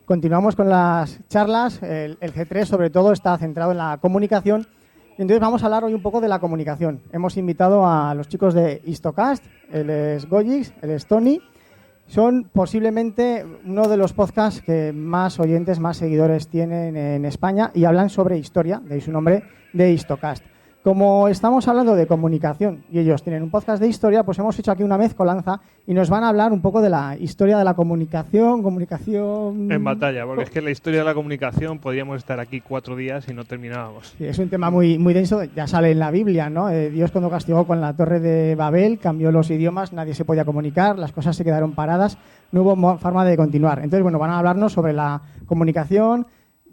continuamos con las charlas. El G3 sobre todo está centrado en la comunicación. Entonces vamos a hablar hoy un poco de la comunicación. Hemos invitado a los chicos de Histocast, él es Gojix, él es Tony. Son posiblemente uno de los podcasts que más oyentes, más seguidores tienen en España y hablan sobre historia, de ahí su nombre, de Histocast. Como estamos hablando de comunicación y ellos tienen un podcast de historia, pues hemos hecho aquí una mezcolanza y nos van a hablar un poco de la historia de la comunicación en batalla, porque es que la historia de la comunicación podríamos estar aquí 4 días y no terminábamos. Sí, es un tema muy, muy denso, ya sale en la Biblia, ¿no? Dios cuando castigó con la Torre de Babel, cambió los idiomas, nadie se podía comunicar, las cosas se quedaron paradas, no hubo forma de continuar. Entonces, bueno, van a hablarnos sobre la comunicación,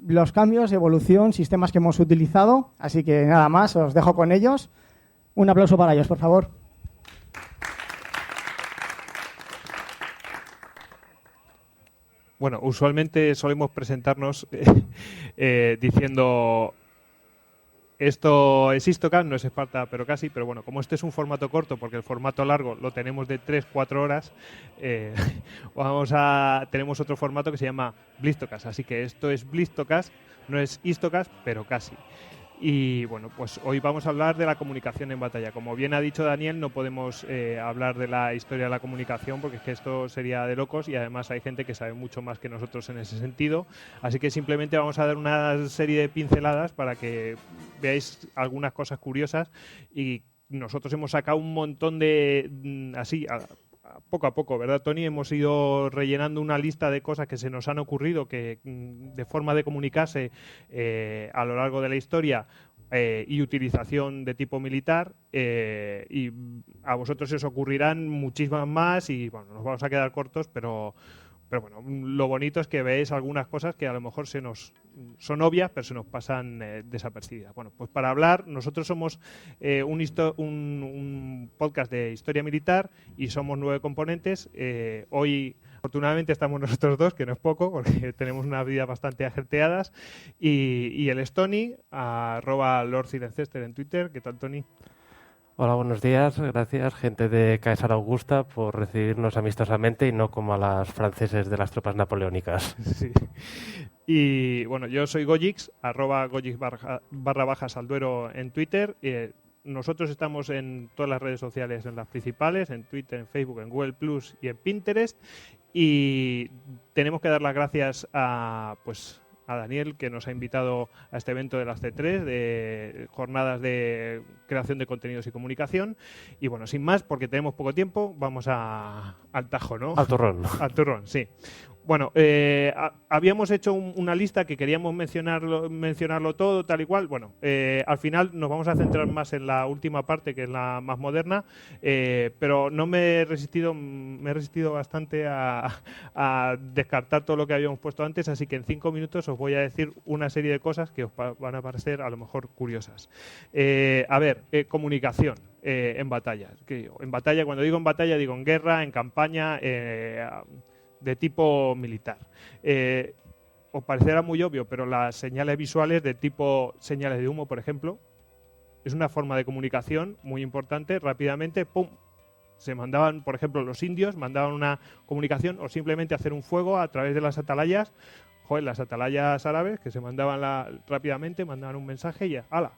los cambios, evolución, sistemas que hemos utilizado. Así que nada más, os dejo con ellos. Un aplauso para ellos, por favor. Bueno, usualmente solemos presentarnos diciendo esto es Histocast, no es Esparta, pero casi. Pero bueno, como este es un formato corto, porque el formato largo lo tenemos de 3-4 horas, tenemos otro formato que se llama Blistocast. Así que esto es Blistocast, no es Histocast, pero casi. Y bueno, pues hoy vamos a hablar de la comunicación en batalla. Como bien ha dicho Daniel, no podemos hablar de la historia de la comunicación porque es que esto sería de locos y además hay gente que sabe mucho más que nosotros en ese sentido. Así que simplemente vamos a dar una serie de pinceladas para que veáis algunas cosas curiosas y nosotros hemos sacado un montón de poco a poco, ¿verdad, Tony? Hemos ido rellenando una lista de cosas que se nos han ocurrido que de forma de comunicarse a lo largo de la historia y utilización de tipo militar y a vosotros se os ocurrirán muchísimas más y bueno, nos vamos a quedar cortos, pero bueno, lo bonito es que veáis algunas cosas que a lo mejor son obvias, pero se nos pasan desapercibidas. Bueno, pues para hablar, nosotros somos un podcast de historia militar y somos 9 componentes. Hoy, afortunadamente, estamos nosotros 2, que no es poco, porque tenemos una vida bastante ajetreadas. Y el es Tony, @LordSilencester en Twitter. ¿Qué tal, Tony? Hola, buenos días. Gracias, gente de Caesar Augusta, por recibirnos amistosamente y no como a las franceses de las tropas napoleónicas. Sí. Y bueno, yo soy Gojix, @Gojix_Salduero en Twitter. Nosotros estamos en todas las redes sociales, en las principales, en Twitter, en Facebook, en Google Plus y en Pinterest. Y tenemos que dar las gracias a Daniel, que nos ha invitado a este evento de las C3, de jornadas de creación de contenidos y comunicación. Y bueno, sin más, porque tenemos poco tiempo, vamos al tajo, ¿no? Al turrón. Al turrón, sí. Bueno, habíamos hecho una lista que queríamos mencionarlo todo, tal y cual. Bueno, al final nos vamos a centrar más en la última parte, que es la más moderna, pero no me he resistido bastante a descartar todo lo que habíamos puesto antes, así que en 5 minutos os voy a decir una serie de cosas que os van a parecer a lo mejor curiosas. Comunicación en batalla. En batalla, cuando digo en batalla, digo en guerra, en campaña, de tipo militar. Os parecerá muy obvio, pero las señales visuales de tipo señales de humo, por ejemplo, es una forma de comunicación muy importante. Rápidamente, ¡pum!, se mandaban, por ejemplo, los indios mandaban una comunicación o simplemente hacer un fuego a través de las atalayas. Las atalayas árabes que se mandaban rápidamente, mandaban un mensaje y ¡hala!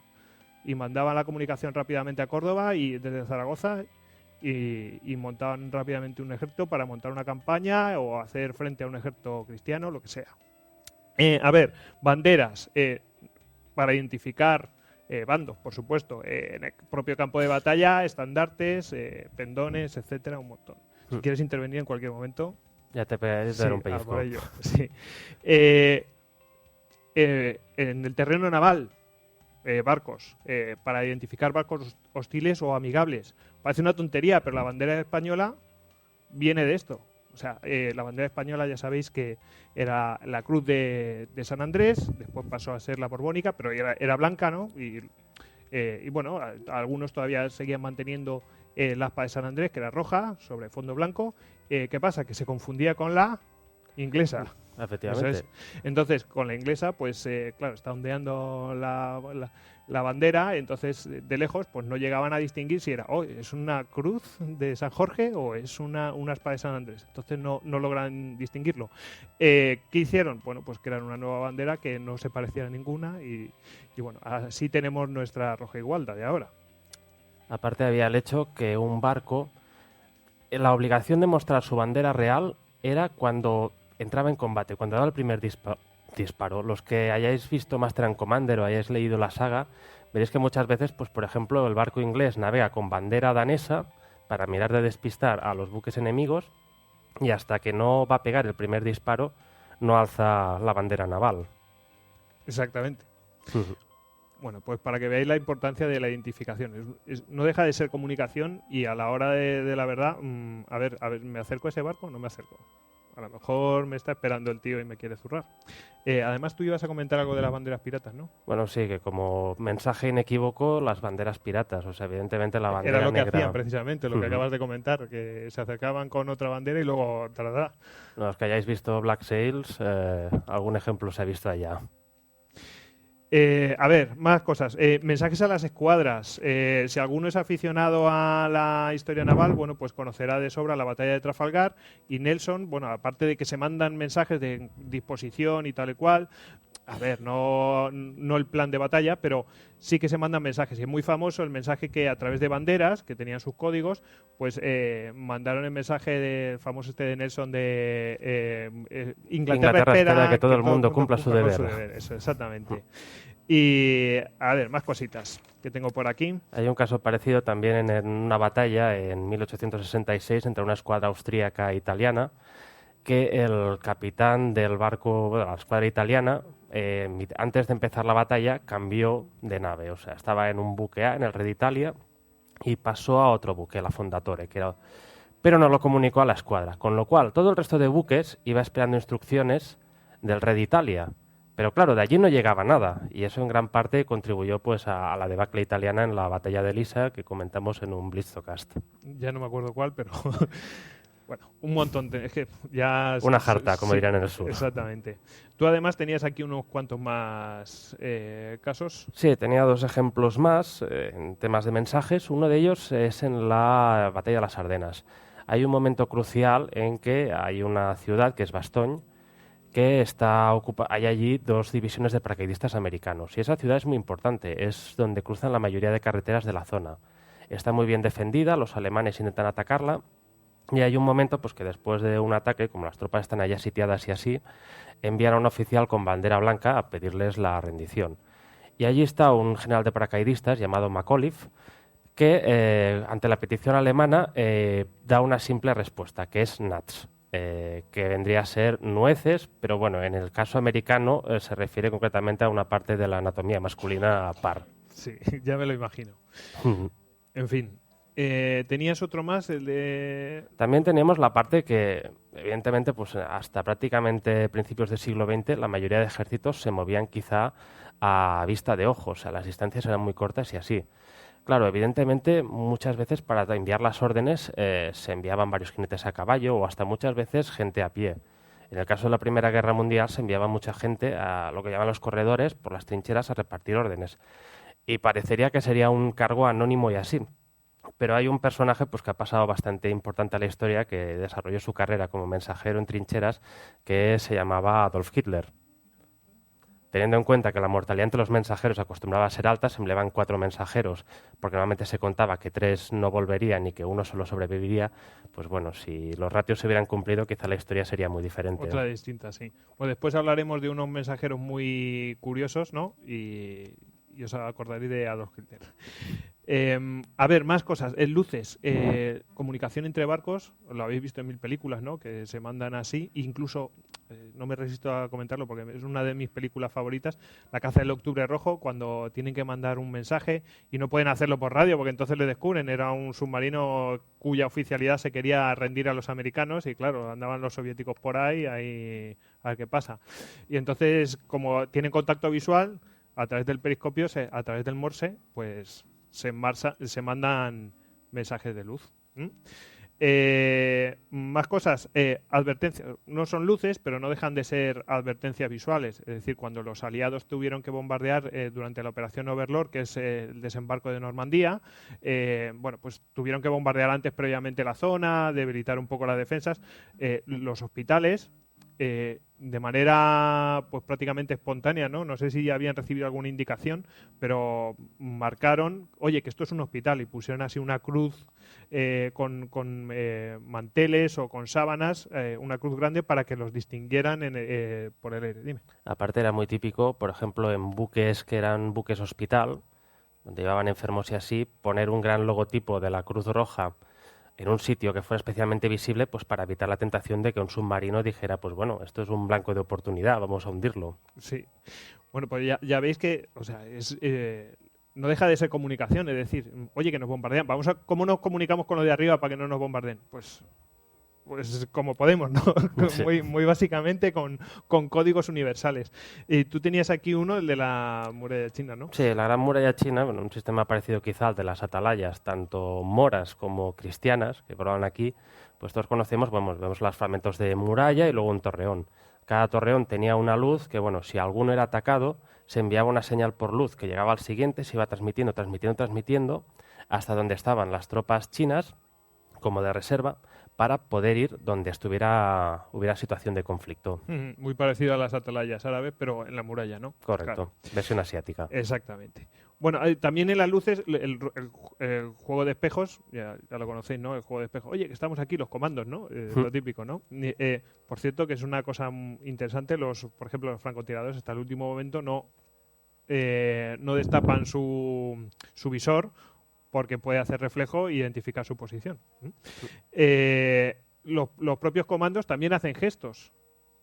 Y mandaban la comunicación rápidamente a Córdoba y desde Zaragoza y montaban rápidamente un ejército para montar una campaña o hacer frente a un ejército cristiano, lo que sea. Banderas para identificar bandos, por supuesto, en el propio campo de batalla, estandartes, pendones, etcétera, un montón. Si quieres intervenir en cualquier momento. Ya te daré un pellizco. Por ello, sí. En el terreno naval, barcos, para identificar barcos hostiles o amigables. Parece una tontería, pero la bandera española viene de esto. O sea, la bandera española ya sabéis que era la cruz de San Andrés, después pasó a ser la borbónica, pero era blanca, ¿no? Y bueno, algunos todavía seguían manteniendo el aspa de San Andrés, que era roja, sobre fondo blanco. ¿Qué pasa? Que se confundía con la inglesa. Efectivamente. Eso es. Entonces, con la inglesa, pues claro, está ondeando la bandera, entonces de lejos pues no llegaban a distinguir si era es una cruz de San Jorge o es una espada de San Andrés. Entonces no logran distinguirlo. ¿Qué hicieron? Bueno, pues crearon una nueva bandera que no se pareciera a ninguna y bueno, así tenemos nuestra roja igualda de ahora. Aparte había el hecho que un barco, la obligación de mostrar su bandera real era cuando entraba en combate, cuando daba el primer disparo. Los que hayáis visto Master and Commander o hayáis leído la saga, veréis que muchas veces, pues por ejemplo, el barco inglés navega con bandera danesa para mirar de despistar a los buques enemigos y hasta que no va a pegar el primer disparo no alza la bandera naval. Exactamente. Bueno, pues para que veáis la importancia de la identificación. No deja de ser comunicación y a la hora de la verdad, a ver, ¿me acerco a ese barco o no me acerco? A lo mejor me está esperando el tío y me quiere zurrar. Además, tú ibas a comentar algo de las banderas piratas, ¿no? Bueno, sí, que como mensaje inequívoco, las banderas piratas. O sea, evidentemente la bandera era lo que negra... hacían precisamente, lo que acabas de comentar, que se acercaban con otra bandera y luego... Los que hayáis visto Black Sails, algún ejemplo se ha visto allá. A ver, más cosas. Mensajes a las escuadras. Si alguno es aficionado a la historia naval, bueno, pues conocerá de sobra la batalla de Trafalgar y Nelson, bueno, aparte de que se mandan mensajes de disposición y tal y cual, a ver, no el plan de batalla, pero sí que se mandan mensajes. Y es muy famoso el mensaje que a través de banderas, que tenían sus códigos, pues mandaron el mensaje del famoso de Nelson de Inglaterra espera que todo el mundo cumpla su deber. Eso, exactamente. Y, a ver, más cositas que tengo por aquí. Hay un caso parecido también en una batalla en 1866 entre una escuadra austríaca e italiana, que el capitán del barco, de la escuadra italiana, antes de empezar la batalla, cambió de nave. O sea, estaba en un buque A, en el Red Italia, y pasó a otro buque, la Fondatore, pero no lo comunicó a la escuadra. Con lo cual, todo el resto de buques iba esperando instrucciones del Red Italia. Pero claro, de allí no llegaba nada, y eso en gran parte contribuyó pues a la debacle italiana en la batalla de Lisa, que comentamos en un Blitzocast. Ya no me acuerdo cuál, pero... Bueno, un montón. Es que ya... Una jarta, como dirán en el sur. Exactamente. Tú además tenías aquí unos cuantos más casos. Sí, tenía dos ejemplos más en temas de mensajes. Uno de ellos es en la batalla de las Ardenas. Hay un momento crucial en que hay una ciudad, que es Bastogne, que hay allí dos divisiones de paracaidistas americanos. Y esa ciudad es muy importante, es donde cruzan la mayoría de carreteras de la zona. Está muy bien defendida, los alemanes intentan atacarla, y hay un momento pues que después de un ataque, como las tropas están allá sitiadas y así, envían a un oficial con bandera blanca a pedirles la rendición. Y allí está un general de paracaidistas llamado McAuliffe, que ante la petición alemana da una simple respuesta, que es nuts. Que vendría a ser nueces, pero bueno, en el caso americano se refiere concretamente a una parte de la anatomía masculina par. Sí, ya me lo imagino. En fin, ¿tenías otro más? El de... También teníamos la parte que, evidentemente, pues hasta prácticamente principios del siglo XX, la mayoría de ejércitos se movían quizá a vista de ojos, o sea, las distancias eran muy cortas y así. Claro, evidentemente, muchas veces para enviar las órdenes se enviaban varios jinetes a caballo o hasta muchas veces gente a pie. En el caso de la Primera Guerra Mundial se enviaba mucha gente a lo que llaman los corredores por las trincheras a repartir órdenes. Y parecería que sería un cargo anónimo y así. Pero hay un personaje pues, que ha pasado bastante importante a la historia, que desarrolló su carrera como mensajero en trincheras, que se llamaba Adolf Hitler. Teniendo en cuenta que la mortalidad entre los mensajeros acostumbraba a ser alta, se empleaban 4 mensajeros, porque normalmente se contaba que 3 no volverían y que 1 solo sobreviviría. Pues bueno, si los ratios se hubieran cumplido, quizá la historia sería muy diferente. Otra distinta, sí. Pues después hablaremos de unos mensajeros muy curiosos, ¿no? Y os acordaréis de Adolf Hitler. A ver, más cosas. Luces. Comunicación entre barcos. Lo habéis visto en 1000 películas, ¿no? Que se mandan así. Incluso, no me resisto a comentarlo porque es una de mis películas favoritas, La caza del Octubre Rojo, cuando tienen que mandar un mensaje y no pueden hacerlo por radio porque entonces le descubren. Era un submarino cuya oficialidad se quería rendir a los americanos y, claro, andaban los soviéticos por ahí a ver qué pasa. Y entonces, como tienen contacto visual, a través del periscopio, a través del Morse, pues se mandan mensajes de luz. Más cosas, advertencias. No son luces, pero no dejan de ser advertencias visuales. Es decir, cuando los aliados tuvieron que bombardear durante la operación Overlord, que es el desembarco de Normandía, bueno, pues tuvieron que bombardear antes previamente la zona, debilitar un poco las defensas. Los hospitales, de manera pues prácticamente espontánea, ¿no? No sé si ya habían recibido alguna indicación, pero marcaron, oye, que esto es un hospital, y pusieron así una cruz con manteles o con sábanas, una cruz grande para que los distinguieran por el aire. Dime. Aparte era muy típico, por ejemplo, en buques que eran buques hospital, donde llevaban enfermos y así, poner un gran logotipo de la Cruz Roja en un sitio que fuera especialmente visible, pues para evitar la tentación de que un submarino dijera, pues bueno, esto es un blanco de oportunidad, vamos a hundirlo. Sí. Bueno, pues ya veis que, o sea, no deja de ser comunicación, es decir, oye, que nos bombardean, ¿cómo nos comunicamos con los de arriba para que no nos bombardeen? Pues como podemos, ¿no? Sí. Muy básicamente con códigos universales. Y tú tenías aquí uno, el de la muralla china, ¿no? Sí, la Gran Muralla China, bueno, un sistema parecido quizá al de las atalayas, tanto moras como cristianas, que probaban aquí, pues todos conocemos, vemos los fragmentos de muralla y luego un torreón. Cada torreón tenía una luz que, bueno, si alguno era atacado, se enviaba una señal por luz que llegaba al siguiente, se iba transmitiendo, hasta donde estaban las tropas chinas, como de reserva, para poder ir donde hubiera situación de conflicto. Muy parecido a las atalayas árabes, pero en la muralla, ¿no? Correcto, Claro. versión asiática. Exactamente. Bueno, también en las luces, el juego de espejos, ya lo conocéis, ¿no? El juego de espejos. Oye, que estamos aquí, los comandos, ¿no? Lo típico, ¿no? Por cierto, que es una cosa interesante, por ejemplo, los francotiradores hasta el último momento no destapan su visor, porque puede hacer reflejo e identificar su posición. Los propios comandos también hacen gestos.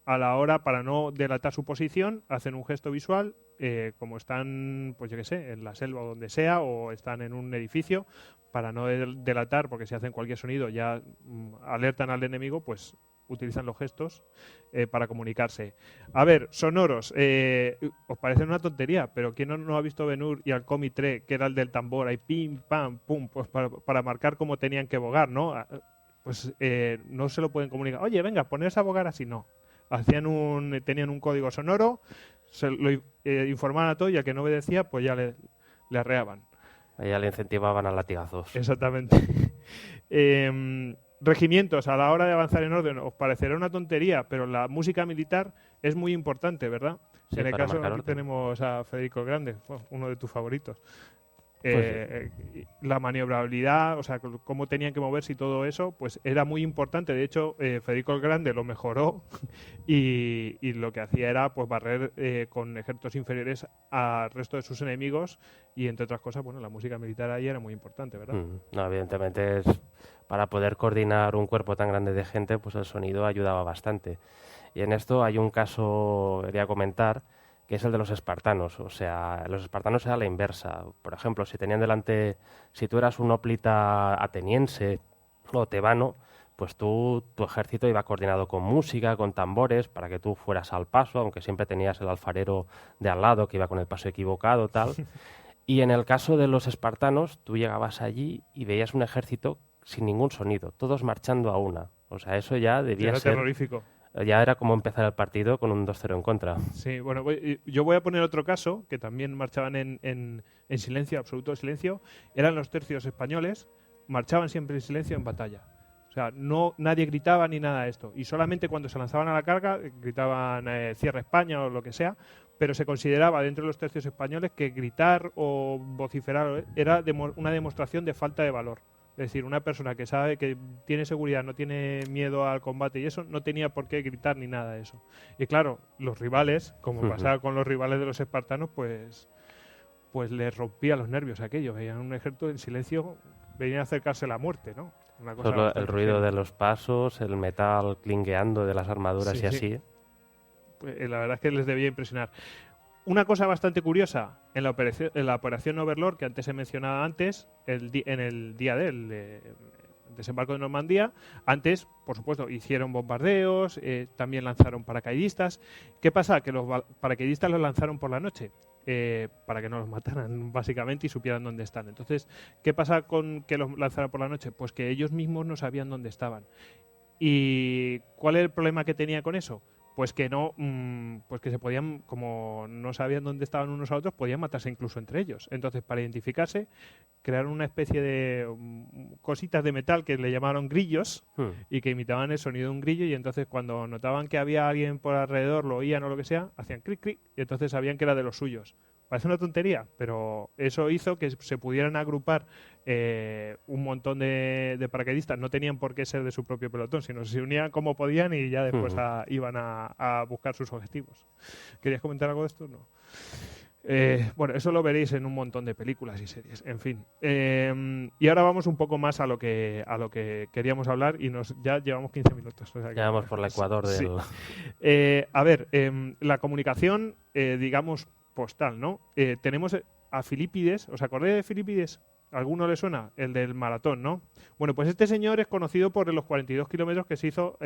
A la hora, para no delatar su posición, hacen un gesto visual, como están, pues yo qué sé, en la selva o donde sea, o están en un edificio, para no delatar, porque si hacen cualquier sonido ya alertan al enemigo, pues utilizan los gestos para comunicarse. A ver, sonoros, os parecen una tontería, pero ¿quién no ha visto Ben-Hur y al Comitre, que era el del tambor, ahí pim, pam, pum, pues para marcar cómo tenían que bogar, ¿no? Pues no se lo pueden comunicar. Oye, venga, ponerse a bogar así, no. Tenían un código sonoro, se lo informaban a todo, y al que no obedecía, pues ya le arreaban. Ya le incentivaban a latigazos. Exactamente. Regimientos, a la hora de avanzar en orden, os parecerá una tontería, pero la música militar es muy importante, ¿verdad? Sí, en el para caso, marcar aquí orden. tenemos a Federico el Grande, uno de tus favoritos. Pues La maniobrabilidad, o sea, cómo tenían que moverse y todo eso, pues era muy importante. De hecho, Federico el Grande lo mejoró y lo que hacía era pues barrer con ejércitos inferiores al resto de sus enemigos, y entre otras cosas, bueno, la música militar ahí era muy importante, ¿verdad? No, evidentemente para poder coordinar un cuerpo tan grande de gente, pues el sonido ayudaba bastante. Y en esto hay un caso, quería comentar, que es el de los espartanos. O sea, los espartanos era la inversa. Por ejemplo, si tú eras un hoplita ateniense o tebano, pues tu ejército iba coordinado con música, con tambores, para que tú fueras al paso, aunque siempre tenías el alfarero de al lado que iba con el paso equivocado, tal. Y en el caso de los espartanos, tú llegabas allí y veías un ejército sin ningún sonido, todos marchando a una. O sea, eso ya debía Era ser... terrorífico. Ya era como empezar el partido con un 2-0 en contra. Sí, bueno, yo voy a poner otro caso, que también marchaban en silencio, absoluto silencio. Eran los tercios españoles, marchaban siempre en silencio en batalla. O sea, nadie gritaba ni nada de esto. Y solamente cuando se lanzaban a la carga, gritaban cierra España o lo que sea, pero se consideraba dentro de los tercios españoles que gritar o vociferar era una demostración de falta de valor. Es decir, una persona que sabe que tiene seguridad, no tiene miedo al combate y eso, no tenía por qué gritar ni nada de eso. Y claro, los rivales, como pasaba con los rivales de los espartanos, pues les rompía los nervios a aquellos. Veían un ejército en silencio, venían a acercarse la muerte, ¿no? Una cosa Solo el bastante ruido heavy. de los pasos, el metal clingueando de las armaduras Sí, y sí. así. Pues, la verdad es que les debía impresionar. Una cosa bastante curiosa en la operación Overlord, que antes he mencionado en el día del desembarco de Normandía, antes, por supuesto, hicieron bombardeos, también lanzaron paracaidistas. ¿Qué pasa? Que los paracaidistas los lanzaron por la noche. para que no los mataran, básicamente, y supieran dónde están. Entonces, ¿qué pasa con que los lanzaran por la noche? Pues que ellos mismos no sabían dónde estaban. ¿Y cuál es el problema que tenía con eso? Pues que no, pues que se podían, como no sabían dónde estaban unos a otros, podían matarse incluso entre ellos. Entonces, para identificarse, crearon una especie de cositas de metal que le llamaron grillos y que imitaban el sonido de un grillo, y entonces cuando notaban que había alguien por alrededor, lo oían o lo que sea, hacían cric, cric, y entonces sabían que era de los suyos. Parece una tontería, pero eso hizo que se pudieran agrupar un montón de paracaidistas. No tenían por qué ser de su propio pelotón, sino se unían como podían y ya después iban a buscar sus objetivos. ¿Querías comentar algo de esto? No. Bueno, eso lo veréis en un montón de películas y series, en fin. Y ahora vamos un poco más a lo que queríamos hablar y ya llevamos 15 minutos. O sea, ya vamos por el ecuador del... Sí. A ver, la comunicación, digamos, postal, ¿no? Tenemos a Filipides. ¿Os acordáis de Filipides? ¿A alguno le suena? El del maratón, ¿no? Bueno, pues este señor es conocido por los 42 kilómetros que se hizo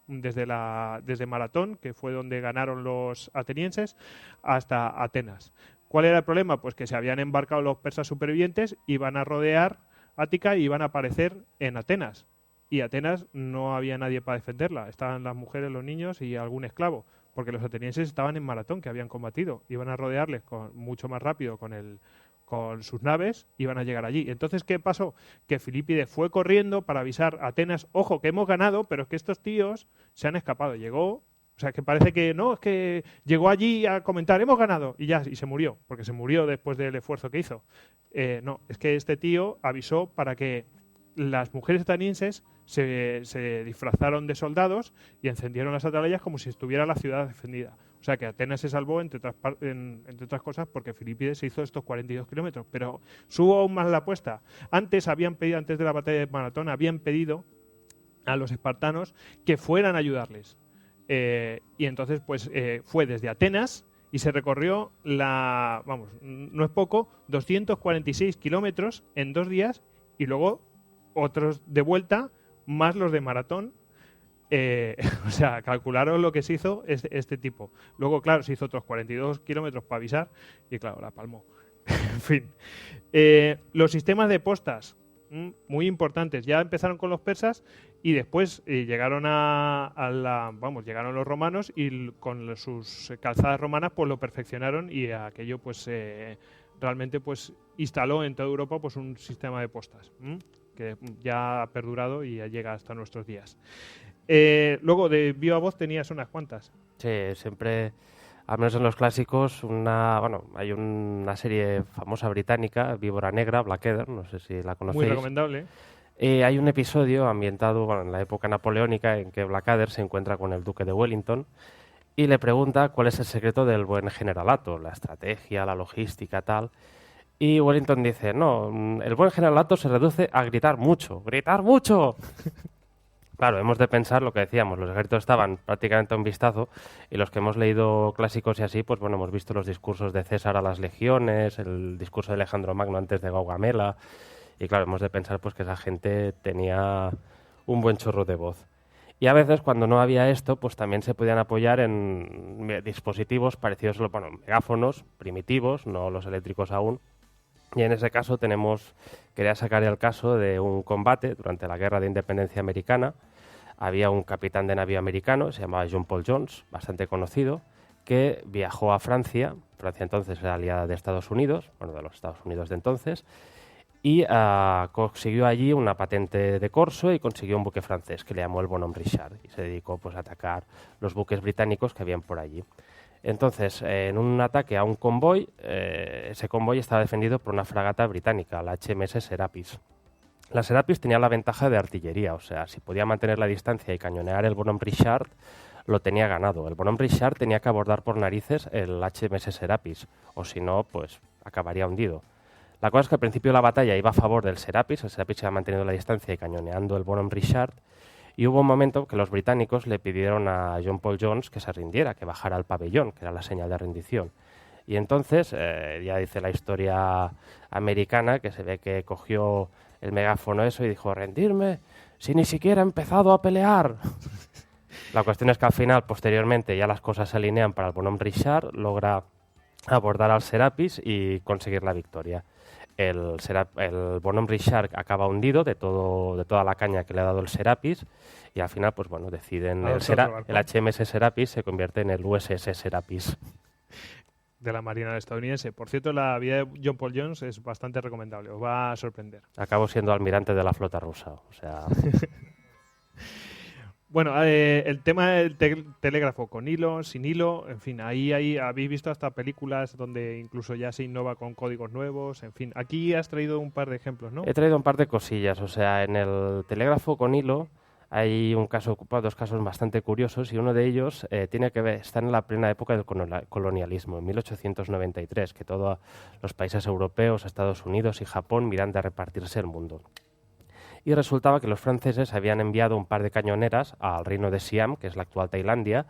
desde Maratón, que fue donde ganaron los atenienses, hasta Atenas. ¿Cuál era el problema? Pues que se habían embarcado los persas supervivientes, iban a rodear Ática y iban a aparecer en Atenas. Y Atenas no había nadie para defenderla. Estaban las mujeres, los niños y algún esclavo. Porque los atenienses estaban en Maratón, que habían combatido. Iban a rodearles mucho más rápido con sus naves, iban a llegar allí. Entonces, ¿qué pasó? Que Filipides fue corriendo para avisar a Atenas, ojo, que hemos ganado, pero es que estos tíos se han escapado. Llegó, o sea, que parece que no, es que llegó allí a comentar, hemos ganado, y se murió, porque se murió después del esfuerzo que hizo. No, es que este tío avisó para que las mujeres atenienses se disfrazaron de soldados y encendieron las atalayas como si estuviera la ciudad defendida. O sea que Atenas se salvó, entre otras cosas, porque Filipides se hizo estos 42 kilómetros. Pero subo aún más la apuesta. Antes de la batalla de Maratón, habían pedido a los espartanos que fueran a ayudarles. Y entonces pues fue desde Atenas y se recorrió no es poco, 246 kilómetros en 2 días y luego otros de vuelta, más los de Maratón. O sea, calcularon lo que se hizo este tipo. Luego, claro, se hizo otros 42 kilómetros para avisar y, claro, la palmó. En fin. Los sistemas de postas, muy importantes. Ya empezaron con los persas y después llegaron llegaron los romanos y con sus calzadas romanas pues lo perfeccionaron y aquello pues realmente pues instaló en toda Europa pues un sistema de postas que ya ha perdurado y ya llega hasta nuestros días. Luego, de viva voz tenías unas cuantas. Sí, siempre, al menos en los clásicos, hay una serie famosa británica, Víbora Negra, Blackadder, no sé si la conocéis. Muy recomendable. Hay un episodio ambientado en la época napoleónica en que Blackadder se encuentra con el duque de Wellington y le pregunta cuál es el secreto del buen generalato, la estrategia, la logística, tal. Y Wellington dice, no, el buen generalato se reduce a gritar mucho. ¡Gritar mucho! Claro, hemos de pensar lo que decíamos, los ejércitos estaban prácticamente a un vistazo y los que hemos leído clásicos y así, pues bueno, hemos visto los discursos de César a las legiones, el discurso de Alejandro Magno antes de Gaugamela y claro, hemos de pensar pues que esa gente tenía un buen chorro de voz. Y a veces cuando no había esto, pues también se podían apoyar en dispositivos parecidos, megáfonos primitivos, no los eléctricos aún. Y en ese caso quería sacar el caso de un combate durante la Guerra de Independencia Americana. Había un capitán de navío americano, se llamaba John Paul Jones, bastante conocido, que viajó a Francia. Francia entonces era aliada de Estados Unidos, de los Estados Unidos de entonces, y consiguió allí una patente de corso y consiguió un buque francés que le llamó el Bonhomme Richard y se dedicó pues a atacar los buques británicos que habían por allí. Entonces, en un ataque a un convoy, ese convoy estaba defendido por una fragata británica, la HMS Serapis. La Serapis tenía la ventaja de artillería, o sea, si podía mantener la distancia y cañonear el Bonhomme Richard, lo tenía ganado. El Bonhomme Richard tenía que abordar por narices el HMS Serapis, o si no, pues acabaría hundido. La cosa es que al principio la batalla iba a favor del Serapis, el Serapis se iba manteniendo la distancia y cañoneando el Bonhomme Richard, y hubo un momento que los británicos le pidieron a John Paul Jones que se rindiera, que bajara al pabellón, que era la señal de rendición. Y entonces, ya dice la historia americana, que se ve que cogió el megáfono eso y dijo, rendirme, si ni siquiera he empezado a pelear. La cuestión es que al final, posteriormente, ya las cosas se alinean para el Bonhomme Richard, logra abordar al Serapis y conseguir la victoria. El Bonhomme Richard acaba hundido de toda la caña que le ha dado el Serapis y al final, pues bueno, deciden el HMS Serapis se convierte en el USS Serapis. De la Marina estadounidense. Por cierto, la vida de John Paul Jones es bastante recomendable, os va a sorprender. Acabó siendo almirante de la flota rusa, o sea... Bueno, el tema del telégrafo con hilo, sin hilo, en fin, ahí habéis visto hasta películas donde incluso ya se innova con códigos nuevos, en fin. Aquí has traído un par de ejemplos, ¿no? He traído un par de cosillas, o sea, en el telégrafo con hilo hay dos casos bastante curiosos y uno de ellos tiene que ver, está en la plena época del colonialismo, en 1893, que todos los países europeos, Estados Unidos y Japón miran de repartirse el mundo. Y resultaba que los franceses habían enviado un par de cañoneras al reino de Siam, que es la actual Tailandia,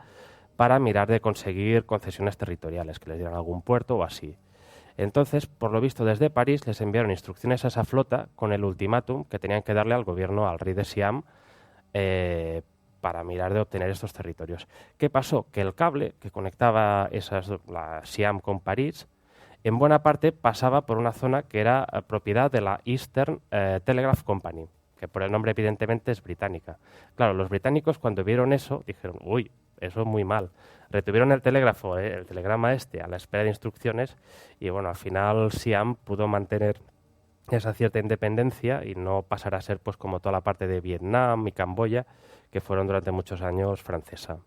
para mirar de conseguir concesiones territoriales, que les dieran algún puerto o así. Entonces, por lo visto, desde París les enviaron instrucciones a esa flota con el ultimátum que tenían que darle al gobierno, al rey de Siam, para mirar de obtener estos territorios. ¿Qué pasó? Que el cable que conectaba la Siam con París, en buena parte pasaba por una zona que era propiedad de la Eastern Telegraph Company, que por el nombre evidentemente es británica. Claro, los británicos cuando vieron eso dijeron, uy, eso es muy mal. Retuvieron el telégrafo, el telegrama a la espera de instrucciones y bueno, al final Siam pudo mantener esa cierta independencia y no pasar a ser pues como toda la parte de Vietnam y Camboya, que fueron durante muchos años francesa.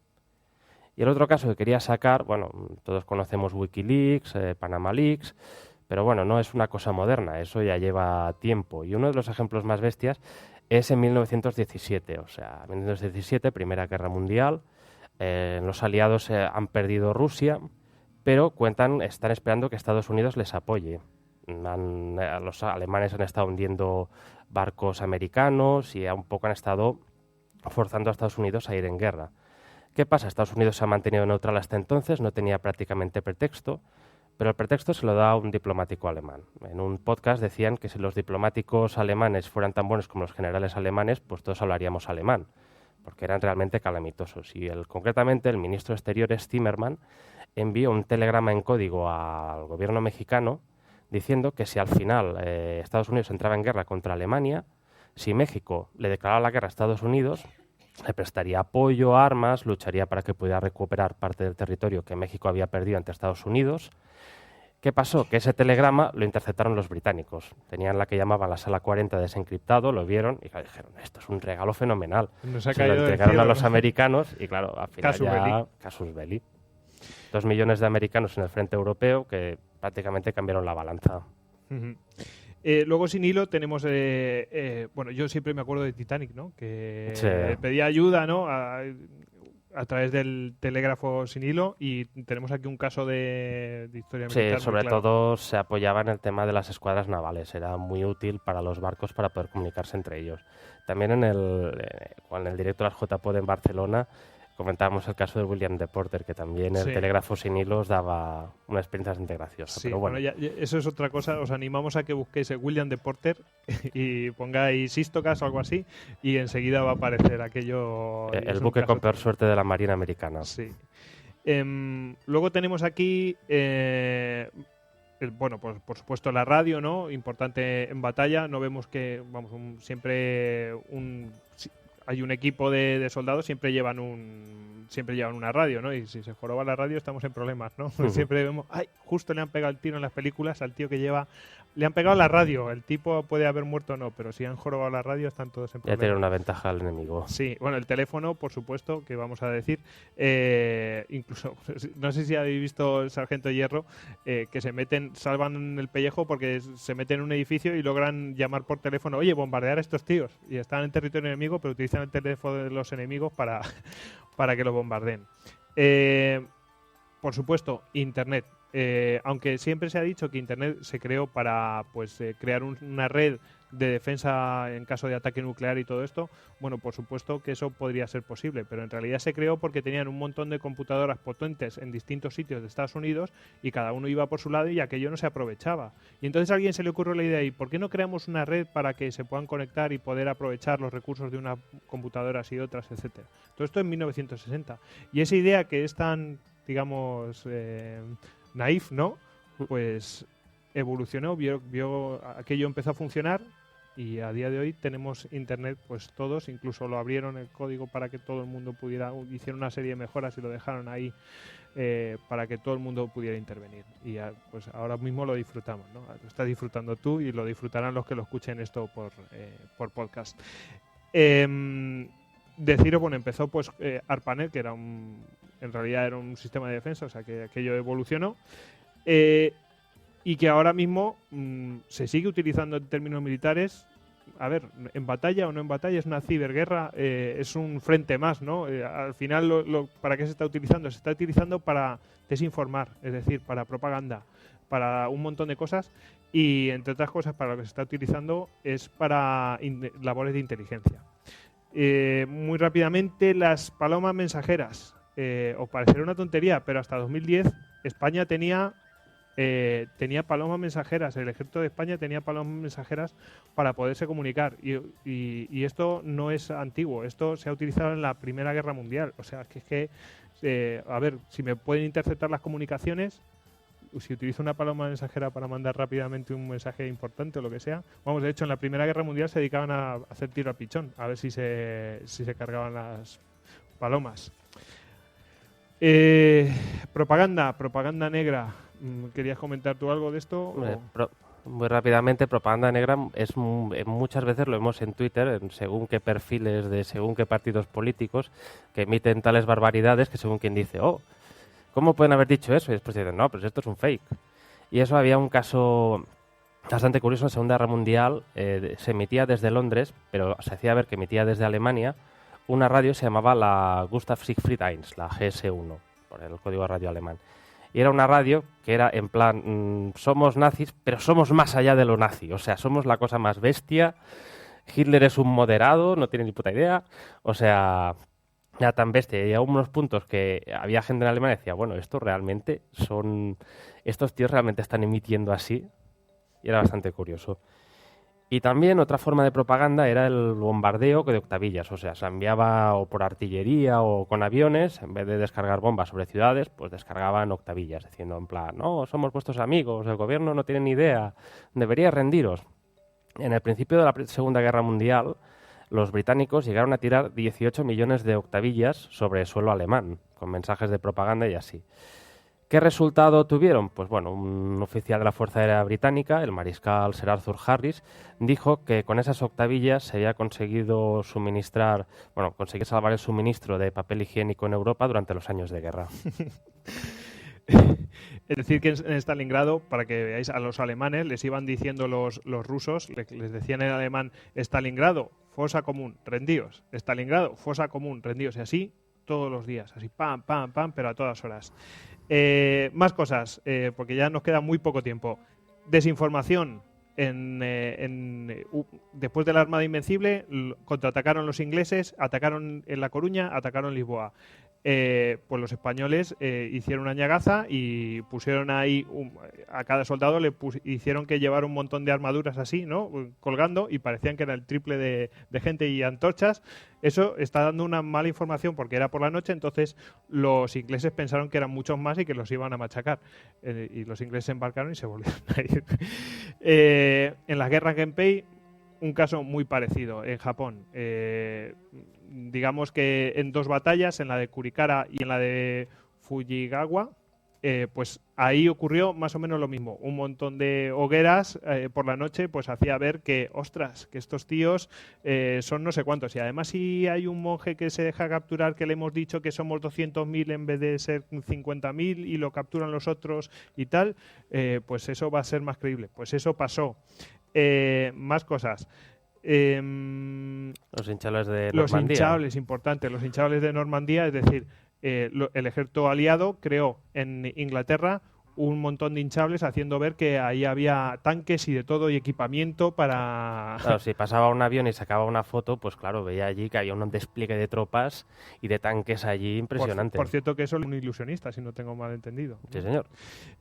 Y el otro caso que quería sacar, bueno, todos conocemos Wikileaks, Panama Leaks, pero bueno, no es una cosa moderna, eso ya lleva tiempo. Y uno de los ejemplos más bestias es en 1917, o sea, 1917, Primera Guerra Mundial, los aliados han perdido Rusia, pero están esperando que Estados Unidos les apoye. Los alemanes han estado hundiendo barcos americanos y un poco han estado forzando a Estados Unidos a ir en guerra. ¿Qué pasa? Estados Unidos se ha mantenido neutral hasta entonces, no tenía prácticamente pretexto, pero el pretexto se lo da un diplomático alemán. En un podcast decían que si los diplomáticos alemanes fueran tan buenos como los generales alemanes, pues todos hablaríamos alemán, porque eran realmente calamitosos. Y concretamente el ministro de Exteriores, Zimmermann, envió un telegrama en código al gobierno mexicano diciendo que si al final Estados Unidos entraba en guerra contra Alemania, si México le declaraba la guerra a Estados Unidos, le prestaría apoyo, armas, lucharía para que pudiera recuperar parte del territorio que México había perdido ante Estados Unidos. ¿Qué pasó? Que ese telegrama lo interceptaron los británicos. Tenían la que llamaban la sala 40 desencriptado, lo vieron y dijeron, esto es un regalo fenomenal. Se lo entregaron a los americanos y claro, al final casus belli. 2 millones de americanos en el frente europeo que prácticamente cambiaron la balanza. Uh-huh. Luego sin hilo tenemos, bueno, yo siempre me acuerdo de Titanic, ¿no? Que pedía ayuda, ¿no? A través del telégrafo sin hilo y tenemos aquí un caso de historia militar. Sí, sobre todo se apoyaba en el tema de las escuadras navales, era muy útil para los barcos para poder comunicarse entre ellos. También con el directo de las JPOD en Barcelona comentábamos el caso de William de Porter, que también el telégrafo sin hilos daba una experiencia bastante graciosa. Sí, pero bueno, eso es otra cosa. Os animamos a que busquéis el William de Porter y pongáis Istocas o algo así y enseguida va a aparecer aquello. El buque con peor suerte de la Marina Americana. Sí. Luego tenemos aquí, bueno, pues por supuesto la radio, ¿no? Importante en batalla. No vemos que, vamos, hay un equipo de soldados, siempre llevan una radio, ¿no? Y si se joroba la radio estamos en problemas, ¿no? Uh-huh. Siempre vemos, justo le han pegado el tiro en las películas al tío que le han pegado la radio. El tipo puede haber muerto o no, pero si han jorobado la radio están todos en problemas. Ya tiene una ventaja al enemigo. Sí, bueno, el teléfono, por supuesto, que vamos a decir, incluso, no sé si habéis visto el Sargento Hierro, que salvan el pellejo porque se meten en un edificio y logran llamar por teléfono, oye, bombardear a estos tíos. Y están en territorio enemigo, pero utilizan el teléfono de los enemigos para que los bombardeen. Por supuesto, Internet. Aunque siempre se ha dicho que Internet se creó para crear una red de defensa en caso de ataque nuclear y todo esto, bueno, por supuesto que eso podría ser posible, pero en realidad se creó porque tenían un montón de computadoras potentes en distintos sitios de Estados Unidos y cada uno iba por su lado y aquello no se aprovechaba. Y entonces a alguien se le ocurrió la idea, ¿y por qué no creamos una red para que se puedan conectar y poder aprovechar los recursos de unas computadoras y otras, etcétera? Todo esto en 1960. Y esa idea que es tan, digamos, naif, ¿no? Pues evolucionó, vio aquello empezó a funcionar y a día de hoy tenemos internet pues todos, incluso lo abrieron el código para que todo el mundo pudiera, hicieron una serie de mejoras y lo dejaron ahí para que todo el mundo pudiera intervenir y ya, pues ahora mismo lo disfrutamos, ¿no? Lo estás disfrutando tú y lo disfrutarán los que lo escuchen esto por podcast. Deciros, bueno, empezó pues ARPANET, que era en realidad era un sistema de defensa, o sea que aquello evolucionó y que ahora mismo se sigue utilizando en términos militares. A ver, en batalla o no en batalla, es una ciberguerra, es un frente más, ¿no? Al final, ¿para qué se está utilizando? Se está utilizando para desinformar, es decir, para propaganda, para un montón de cosas y, entre otras cosas, para lo que se está utilizando es para labores de inteligencia. Muy rápidamente, las palomas mensajeras. Os parecerá una tontería, pero hasta 2010 España tenía palomas mensajeras, el ejército de España tenía palomas mensajeras para poderse comunicar y esto no es antiguo, esto se ha utilizado en la Primera Guerra Mundial, o sea, a ver, si me pueden interceptar las comunicaciones, si utilizo una paloma mensajera para mandar rápidamente un mensaje importante o lo que sea, vamos, de hecho en la Primera Guerra Mundial se dedicaban a hacer tiro al pichón, a ver si se cargaban las palomas. Propaganda negra. ¿Querías comentar tú algo de esto? Muy rápidamente, propaganda negra muchas veces lo vemos en Twitter, en según qué perfiles de según qué partidos políticos que emiten tales barbaridades que según quien dice, ¿cómo pueden haber dicho eso? Y después dicen, no, pues esto es un fake. Y eso había un caso bastante curioso en la Segunda Guerra Mundial, se emitía desde Londres, pero se hacía ver que emitía desde Alemania, una radio se llamaba la Gustav Siegfried I, la GS1, por el código de radio alemán. Y era una radio que era en plan, somos nazis, pero somos más allá de lo nazi. O sea, somos la cosa más bestia. Hitler es un moderado, no tiene ni puta idea. O sea, era tan bestia. Y a unos puntos que había gente en Alemania que decía, bueno, estos tíos realmente están emitiendo así. Y era bastante curioso. Y también otra forma de propaganda era el bombardeo de octavillas, o sea, se enviaba o por artillería o con aviones, en vez de descargar bombas sobre ciudades, pues descargaban octavillas, diciendo en plan, no, somos vuestros amigos, el gobierno no tiene ni idea, debería rendiros. En el principio de la Segunda Guerra Mundial, los británicos llegaron a tirar 18 millones de octavillas sobre suelo alemán, con mensajes de propaganda y así. ¿Qué resultado tuvieron? Pues bueno, un oficial de la Fuerza Aérea Británica, el mariscal Sir Arthur Harris, dijo que con esas octavillas se había conseguido conseguir salvar el suministro de papel higiénico en Europa durante los años de guerra. Es decir, que en Stalingrado, para que veáis, a los alemanes les iban diciendo los rusos, les decían en alemán, Stalingrado, fosa común, rendíos. Stalingrado, fosa común, rendíos. Y así todos los días, así pam, pam, pam, pero a todas horas. Más cosas, porque ya nos queda muy poco tiempo. Desinformación. Después de la Armada Invencible, contraatacaron los ingleses, atacaron en La Coruña, atacaron Lisboa. Pues los españoles hicieron una ñagaza y pusieron ahí a cada soldado hicieron que llevar un montón de armaduras así, ¿no? Colgando, y parecían que era el triple de gente y antorchas. Eso está dando una mala información porque era por la noche, entonces los ingleses pensaron que eran muchos más y que los iban a machacar. Y los ingleses se embarcaron y se volvieron a ir. En la guerra Genpei, un caso muy parecido en Japón. Digamos que en dos batallas, en la de Kurikara y en la de Fujigawa, pues ahí ocurrió más o menos lo mismo. Un montón de hogueras por la noche pues hacía ver que, ostras, que estos tíos son no sé cuántos. Y además si hay un monje que se deja capturar, que le hemos dicho que somos 200.000 en vez de ser 50.000 y lo capturan los otros y tal, pues eso va a ser más creíble. Pues eso pasó. Más cosas. Los hinchables de Normandía. Los hinchables, importante. Los hinchables de Normandía, es decir, el ejército aliado creó en Inglaterra un montón de hinchables haciendo ver que ahí había tanques y de todo y equipamiento para... Claro, si pasaba un avión y sacaba una foto, pues claro, veía allí que había un despliegue de tropas y de tanques allí impresionante. Por cierto que eso es un ilusionista, si no tengo mal entendido. Sí, señor.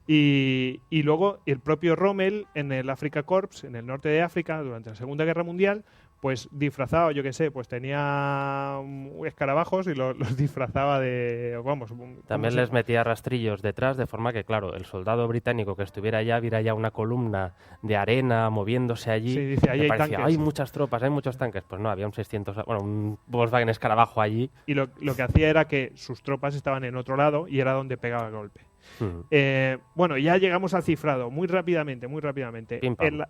Y luego el propio Rommel en el Afrika Korps, en el norte de África, durante la Segunda Guerra Mundial, pues disfrazaba, yo qué sé, pues tenía escarabajos y los disfrazaba de, vamos... También les metía rastrillos detrás, de forma que, claro, el soldado británico que estuviera allá viera ya una columna de arena moviéndose allí. Sí, dice, ahí hay parecía, tanques. hay muchas tropas, hay muchos tanques. Pues no, había un Volkswagen Escarabajo allí. Y lo que hacía era que sus tropas estaban en otro lado y era donde pegaba el golpe. Bueno, ya llegamos al cifrado, muy rápidamente.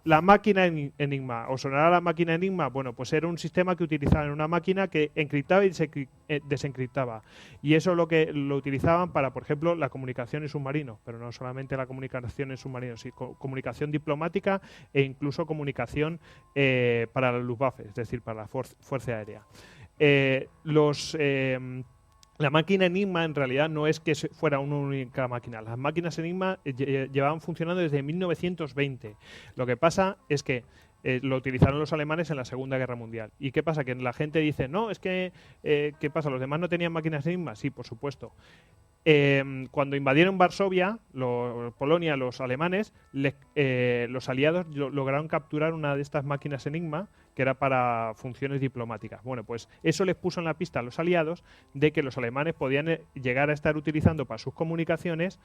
La máquina Enigma, ¿os sonará la máquina Enigma? Bueno, pues era un sistema que utilizaban en una máquina que encriptaba y desencriptaba. Y eso lo utilizaban para, por ejemplo, la comunicación en submarinos, pero no solamente la comunicación en submarinos, sino comunicación diplomática e incluso comunicación para la Luftwaffe, es decir, para la Fuerza Aérea. La máquina Enigma en realidad no es que fuera una única máquina. Las máquinas Enigma llevaban funcionando desde 1920. Lo que pasa es que lo utilizaron los alemanes en la Segunda Guerra Mundial. ¿Y qué pasa? Que la gente dice, no, es que, ¿qué pasa? ¿Los demás no tenían máquinas Enigma? Sí, por supuesto. Cuando invadieron Varsovia, Polonia, los alemanes, los aliados lograron capturar una de estas máquinas Enigma que era para funciones diplomáticas. Bueno, pues eso les puso en la pista a los aliados de que los alemanes podían llegar a estar utilizando para sus comunicaciones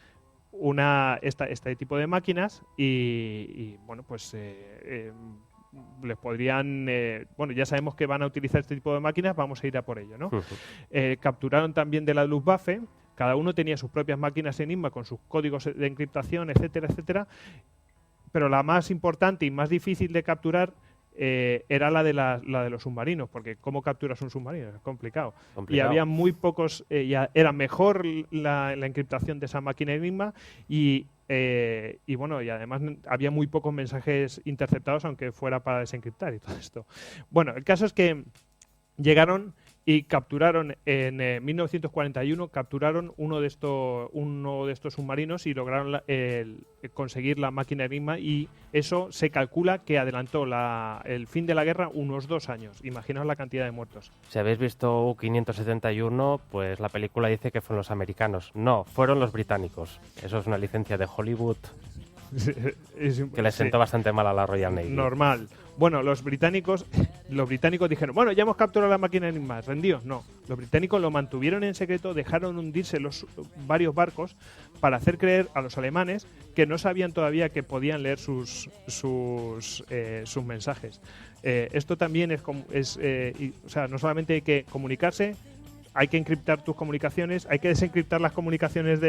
este tipo de máquinas y bueno, pues les podrían... bueno, ya sabemos que van a utilizar este tipo de máquinas, vamos a ir a por ello, ¿no? Capturaron también de la Luftwaffe. Cada uno tenía sus propias máquinas Enigma con sus códigos de encriptación, etcétera, etcétera. Pero la más importante y más difícil de capturar era la de los submarinos, porque ¿cómo capturas un submarino? Es complicado. Y había muy pocos... era mejor la encriptación de esa máquina Enigma y bueno, y además había muy pocos mensajes interceptados, aunque fuera para desencriptar y todo esto. Bueno, el caso es que llegaron y capturaron en 1941 uno de estos submarinos y lograron conseguir la máquina Enigma, y eso se calcula que adelantó el fin de la guerra unos 2 años. Imaginaos la cantidad de muertos. Si habéis visto U-571, pues la película dice que fueron los americanos. No, fueron los británicos. Eso es una licencia de Hollywood que les sentó bastante mal a la Royal Navy. Normal. Bueno, los británicos dijeron, bueno, ya hemos capturado la máquina Enigma, ¿rendidos? No. Los británicos lo mantuvieron en secreto, dejaron hundirse varios barcos para hacer creer a los alemanes que no sabían todavía que podían leer sus mensajes. Esto también o sea, no solamente hay que comunicarse, hay que encriptar tus comunicaciones, hay que desencriptar las comunicaciones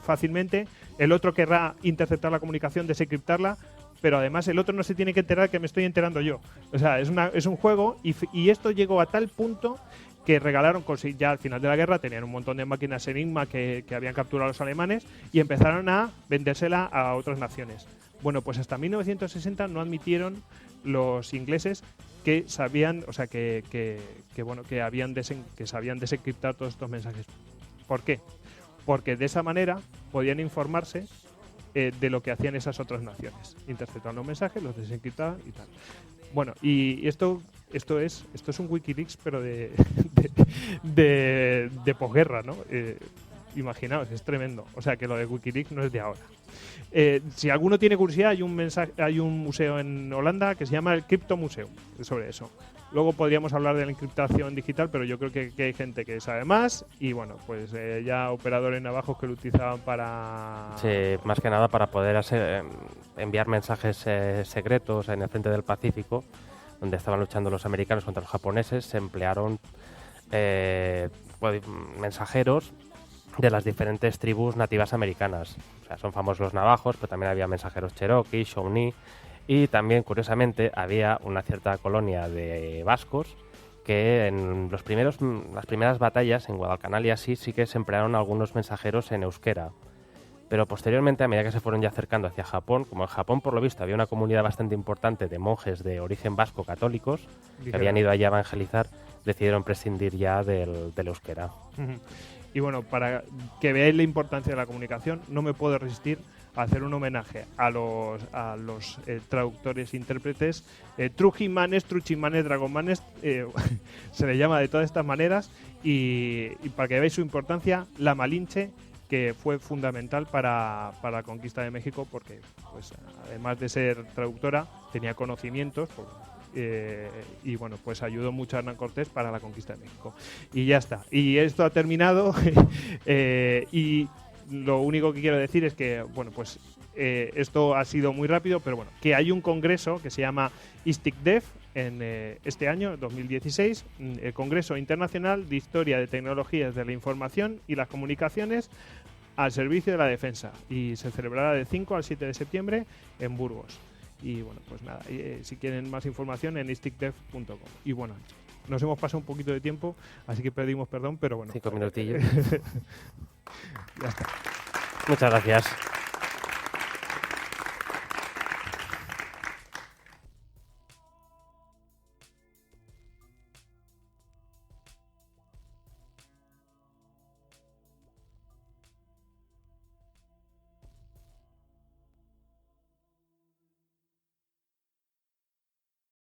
fácilmente, el otro querrá interceptar la comunicación, desencriptarla, pero además el otro no se tiene que enterar que me estoy enterando yo. O sea, es un juego y esto llegó a tal punto que regalaron, ya al final de la guerra tenían un montón de máquinas Enigma que habían capturado los alemanes y empezaron a vendérsela a otras naciones. Bueno, pues hasta 1960 no admitieron los ingleses que sabían, o sea, que sabían desencriptar todos estos mensajes. ¿Por qué? Porque de esa manera podían informarse de lo que hacían esas otras naciones. Interceptaban los mensajes, los desencriptaban y tal. Bueno, y esto es un Wikileaks, pero de posguerra, ¿no? Imaginaos, es tremendo. O sea, que lo de Wikileaks no es de ahora. Si alguno tiene curiosidad, hay un museo en Holanda que se llama el Crypto Museum sobre eso. Luego podríamos hablar de la encriptación digital, pero yo creo que hay gente que sabe más y bueno, pues ya operadores navajos que lo utilizaban para... Sí, más que nada para poder enviar mensajes secretos en el frente del Pacífico, donde estaban luchando los americanos contra los japoneses. Se emplearon mensajeros de las diferentes tribus nativas americanas. O sea, son famosos los navajos, pero también había mensajeros cherokee, shawnee, y también, curiosamente, había una cierta colonia de vascos que en las primeras batallas en Guadalcanal y así sí que se emplearon algunos mensajeros en euskera. Pero posteriormente, a medida que se fueron ya acercando hacia Japón, como en Japón por lo visto había una comunidad bastante importante de monjes de origen vasco católicos que habían ido allá a evangelizar, decidieron prescindir ya del euskera. Y bueno, para que veáis la importancia de la comunicación, no me puedo resistir a hacer un homenaje a los traductores e intérpretes, Trujimanes, Truchimanes, Dragomanes, se le llama de todas estas maneras, y para que veáis su importancia, la Malinche, que fue fundamental para la conquista de México, porque pues además de ser traductora, tenía conocimientos, y bueno, pues ayudó mucho a Hernán Cortés para la conquista de México. Y ya está. Y esto ha terminado y lo único que quiero decir es que, bueno, pues esto ha sido muy rápido, pero bueno, que hay un congreso que se llama ISTICDEF en este año, 2016, el Congreso Internacional de Historia de Tecnologías de la Información y las Comunicaciones al servicio de la defensa, y se celebrará del 5 al 7 de septiembre en Burgos. Y bueno, pues nada, si quieren más información en isticdef.com. Y bueno, nos hemos pasado un poquito de tiempo, así que pedimos perdón, pero bueno. 5 minutillos. Ya está. Muchas gracias.